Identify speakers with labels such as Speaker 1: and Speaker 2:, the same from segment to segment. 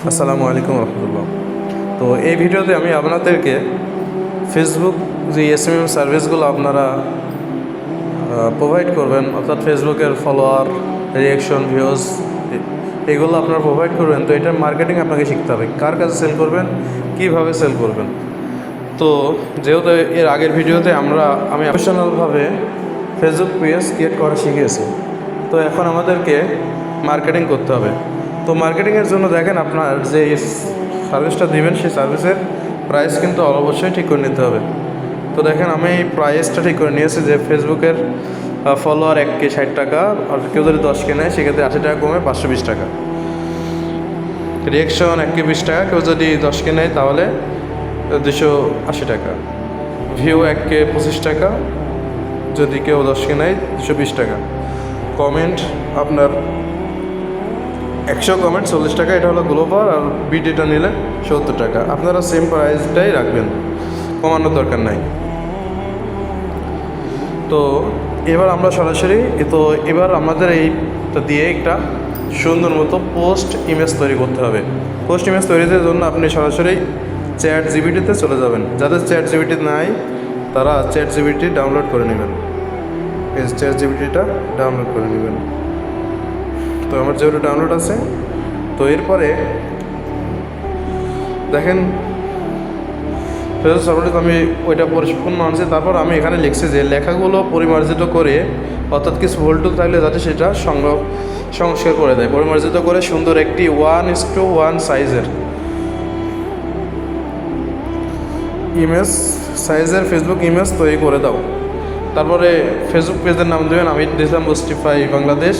Speaker 1: আসসালামু আলাইকুম রহমতুল্লাহ। তো এই ভিডিওতে আমি আপনাদেরকে ফেসবুক যে এসএমএম সার্ভিসগুলো আপনারা প্রোভাইড করবেন, অর্থাৎ ফেসবুকের ফলোয়ার, রিয়াকশন, ভিউজ, এগুলো আপনারা প্রোভাইড করবেন। তো এটার মার্কেটিং আপনাকে শিখতে হবে, কার কাছে সেল করবেন, কীভাবে সেল করবেন। তো যেহেতু এর আগের ভিডিওতে আমি প্রফেশনালভাবে ফেসবুক পেজ ক্রিয়েট করা শিখিয়েছি, তো এখন আমাদেরকে মার্কেটিং করতে হবে। তো মার্কেটিংয়ের জন্য দেখেন, আপনার যে সার্ভিসটা দিবেন সেই সার্ভিসের প্রাইস কিন্তু অবশ্যই ঠিক করে নিতে হবে। তো দেখেন, আমি প্রাইসটা ঠিক করে নিয়েছি যে ফেসবুকের ফলোয়ার 1K 60 টাকা, আর কেউ যদি 10K নেয় সেক্ষেত্রে 80 টাকা কমে 520 টাকা। রিয়াকশন 1K 20 টাকা, কেউ যদি 10K নেয় তাহলে 280 টাকা। ভিউ 1K 25 টাকা, যদি কেউ 10K নেয় 220 টাকা। কমেন্ট আপনার 100 কমেন্ট 40 টাকা, এটা হলো গ্লোবাল। আর বিডিটা নিলে 70 টাকা। আপনারা সেম প্রাইসটাই রাখবেন, কমানোর দরকার নাই। তো এবার আমরা সরাসরি এবার আমাদের এইটা দিয়ে একটা সুন্দর মতো পোস্ট ইমেজ তৈরি করতে হবে। পোস্ট ইমেজ তৈরির জন্য আপনি সরাসরি চ্যাট জিপিটিতে চলে যাবেন। যাদের চ্যাট জিপিটি নাই তারা চ্যাট জিপিটি ডাউনলোড করে নেবেন। এই চ্যাট জিপিটিটা ডাউনলোড করে নেবেন। তো আমার যেহেতু ডাউনলোড আছে, তো এরপরে দেখেন ফেসবুক সার্ভারে আমি ওইটা পরিপূর্ণ আনছি। তারপর আমি এখানে লিখছি যে লেখাগুলো পরিমার্জিত করে, অর্থাৎ কিছু ভুল টুল থাকলে যাতে সেটা সংস্কার করে দেয়। পরিমার্জিত করে সুন্দর একটি 1:1 সাইজের ইমেজ ফেসবুক ইমেজ তৈরি করে দাও। তারপরে ফেসবুক পেজের নাম দেবেন, আমি দিলাম মুস্টিফাই বাংলাদেশ।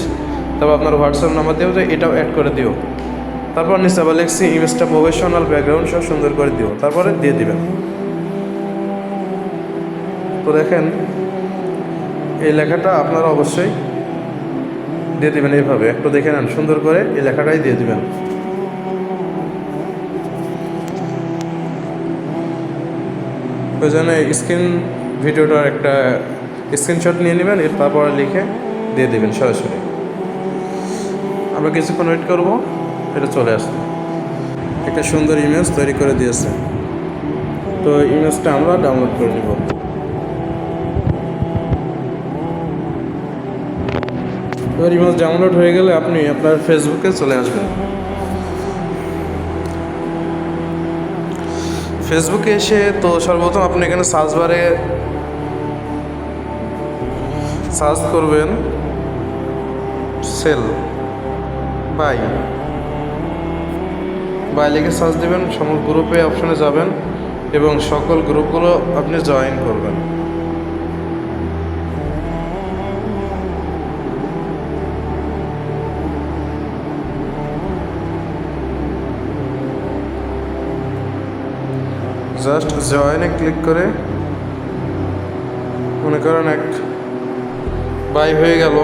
Speaker 1: তারপর আপনার হোয়াটসঅ্যাপ নাম্বার দিও, যে এটাও অ্যাড করে দিও। তারপর নিচে আবার লিখছি ইমেজটা প্রফেশনাল, ব্যাকগ্রাউন্ড সব সুন্দর করে দিও, তারপরে দিয়ে দিবেন। তো দেখেন, এই লেখাটা আপনারা অবশ্যই দিয়ে দিবেন এইভাবে। একটু দেখে নেন, সুন্দর করে এই লেখাটাই দিয়ে দিবেন। ওই জন্য ভিডিওটার একটা স্ক্রিনশট নিয়ে নেবেন, তারপরে লিখে দিয়ে দেবেন সরাসরি। আমরা কিছুক্ষণ ওয়েট করবো, এটা চলে আসবে। একটা সুন্দর ইমেজ তৈরি করে দিয়েছে। তো ইমেজটা আমরা ডাউনলোড করে নিব। এবার ইমেজ ডাউনলোড হয়ে গেলে আপনি আপনার ফেসবুকে চলে আসবেন। ফেসবুকে এসে তো সর্বপ্রথম আপনি এখানে সার্চ বারে সার্চ করবেন সেল বাই লিখে সার্চ দেবেন। সমস্ত গ্রুপে অপশনে যাবেন এবং সকল গ্রুপগুলো আপনি জয়েন করবেন। জাস্ট জয়েনে ক্লিক করে মনে করেন এক বাই হয়ে গেল।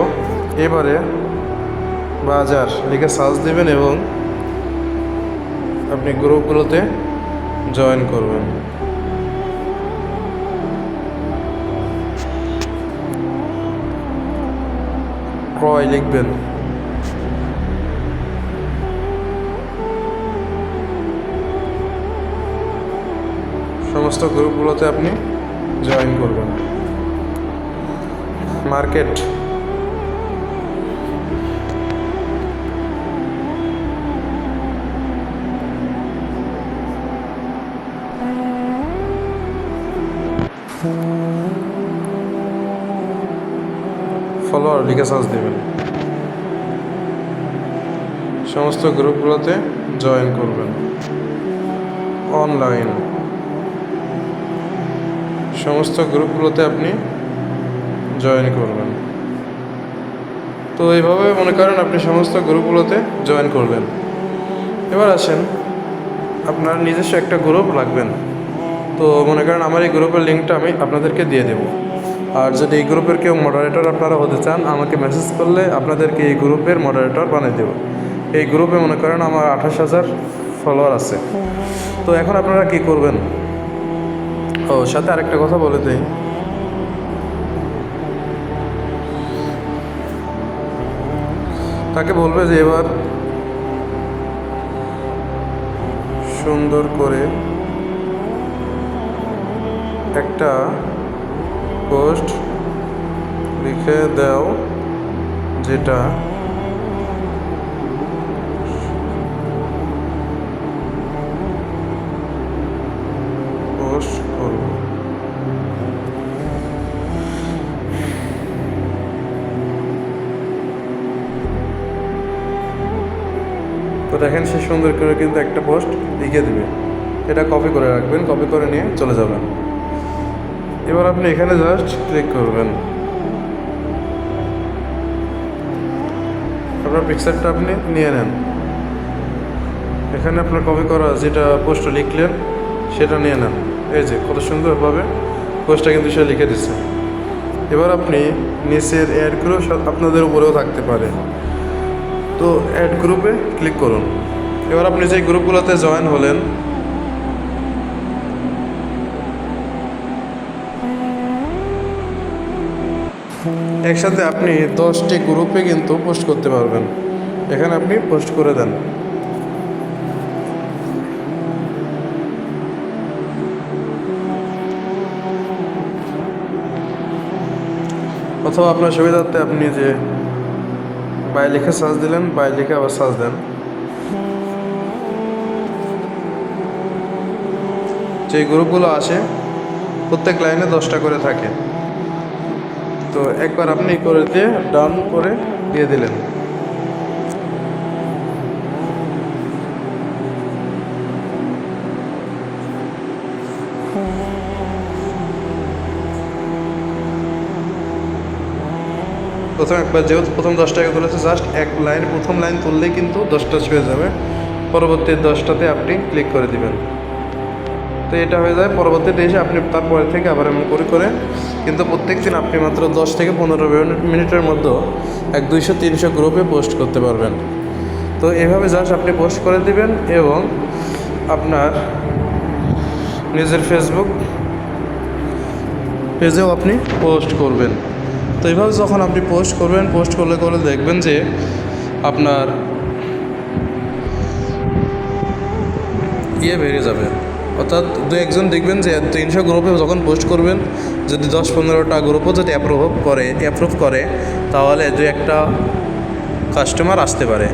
Speaker 1: এবারে বাজার লিখে সার্চ দেবেন এবং আপনি গ্রুপগুলোতে জয়েন করবেন। ক্রয় লিখবেন। সমস্ত গ্রুপগুলোতে আপনি জয়েন করবেন। মার্কেট ফলোয়ার লিখে সার্চ দেবেন। সমস্ত গ্রুপগুলোতে জয়েন করবেন। অনলাইন সমস্ত গ্রুপগুলোতে আপনি জয়েন করবেন। তো এইভাবে মনে করেন আপনি সমস্ত গ্রুপগুলোতে জয়েন করলেন। এবার আসেন, আপনার নিজস্ব একটা গ্রুপ রাখবেন। তো মনে করেন আমার এই গ্রুপের লিঙ্কটা আমি আপনাদেরকে দিয়ে দেব। আর যদি এই গ্রুপের কেউ মডারেটর আপনারা হতে চান, আমাকে মেসেজ করলে আপনাদেরকে এই গ্রুপের মডারেটর বানিয়ে দেব। এই গ্রুপে মনে করেন আমার 28,000 ফলোয়ার আছে। তো এখন আপনারা কি করবেন? সাথে আরেকটা কথা বলে দিই, তাকে বলবে যে এবার সুন্দর করে একটা পোস্ট লিখে দাও যেটা পোস্ট করব। তো দেখেন সে সুন্দর করে কিন্তু একটা পোস্ট লিখে দিবে। এটা কপি করে রাখবেন, কপি করে নিয়ে চলে যাবেন। এবার আপনি এখানে জাস্ট ক্লিক করবেন। আপনার পিকচারটা আপনি নিয়ে নেন। এখানে আপনার কপি করা যেটা পোস্ট লিখলেন সেটা নিয়ে নেন। এই যে কত সুন্দরভাবে পোস্টটা কিন্তু সে লিখে দিচ্ছে। এবার আপনি নিচের অ্যাড গ্রুপ আপনাদের উপরেও থাকতে পারে, তো অ্যাড গ্রুপে ক্লিক করুন। এবার আপনি যে গ্রুপগুলোতে জয়েন হলেন একসাথে আপনি 10টি গ্রুপে কিন্তু পোস্ট করতে পারবেন। এখানে আপনি পোস্ট করে দেন। অথবা আপনার সুবিধার্থে আপনি যে বাই লিখে সার্চ দিলেন, বাই লিখে আবার সার্চ দেন। যে গ্রুপগুলো আসে প্রত্যেক লাইনে 10টা করে থাকে, তো একবার আপনি করে দিয়ে ডান করে দিয়ে দিলেন। প্রথম একবার যেহেতু প্রথম 10 টাকা তুলেছে, জাস্ট এক লাইন প্রথম লাইন তুললেই কিন্তু 10টা ছুঁয়ে যাবে। পরবর্তী 10টাতে আপনি ক্লিক করে দিবেন। তো এটা হয়ে যায়। পরবর্তীতে এসে আপনি তারপরে থেকে আবার এমন করে কিন্তু প্রত্যেক দিন আপনি মাত্র 10 থেকে 15 মিনিটের মধ্যে 200-300 গ্রুপে পোস্ট করতে পারবেন। তো এভাবে জাস্ট আপনি পোস্ট করে দিবেন এবং আপনার নিজের ফেসবুক পেজেও আপনি পোস্ট করবেন। তো এইভাবে যখন আপনি পোস্ট করবেন, পোস্ট করলে দেখবেন যে আপনার বেড়ে যাবে। অর্থাৎ 2-1জন দেখবেন যে 300 গ্রুপে যখন পোস্ট করবেন, যদি 10-15টা গ্রুপও যদি অ্যাপ্রুভ করে তাহলে 2-1টা কাস্টমার আসতে পারে।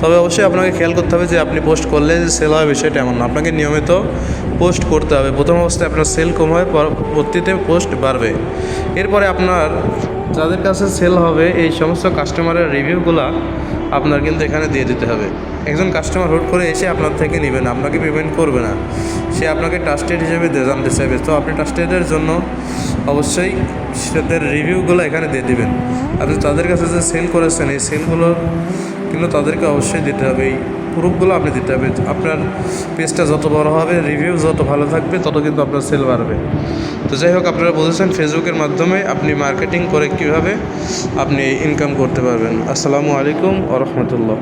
Speaker 1: তবে অবশ্যই আপনাকে খেয়াল করতে হবে যে আপনি পোস্ট করলে যে সেল হয় বিষয়টা এমন না। আপনাকে নিয়মিত পোস্ট করতে হবে। প্রথম অবস্থায় আপনার সেল কম হয়, পরবর্তীতে পোস্ট বাড়বে। এরপরে আপনার যাদের কাছে সেল হবে এই সমস্ত কাস্টমারের রিভিউগুলো আপনার কিন্তু এখানে দিয়ে দিতে হবে। একজন কাস্টমার হুট করে এসে আপনার থেকে নেবে না, আপনাকে পেমেন্ট করবে না, সে আপনাকে ট্রাস্টেড হিসেবে জানতে চাইবে। তো আপনি ট্রাস্টেডের জন্য অবশ্যই তাদের রিভিউগুলো এখানে দিয়ে দিবেন। আপনি তাদের কাছে যে সেল করেছেন এই সেলগুলো কিন্তু তাদেরকে অবশ্যই দিতে হবে। এই প্রুফগুলো আপনি দিতে হবে। আপনার পেজটা যত বড় হবে, রিভিউ যত ভালো থাকবে, তত কিন্তু আপনার সেল বাড়বে। তো যাই হোক, আপনারা বুঝেছেন ফেসবুকের মাধ্যমে আপনি মার্কেটিং করে কীভাবে আপনি ইনকাম করতে পারবেন। আসসালামু আলাইকুম ওয়া রাহমাতুল্লাহ।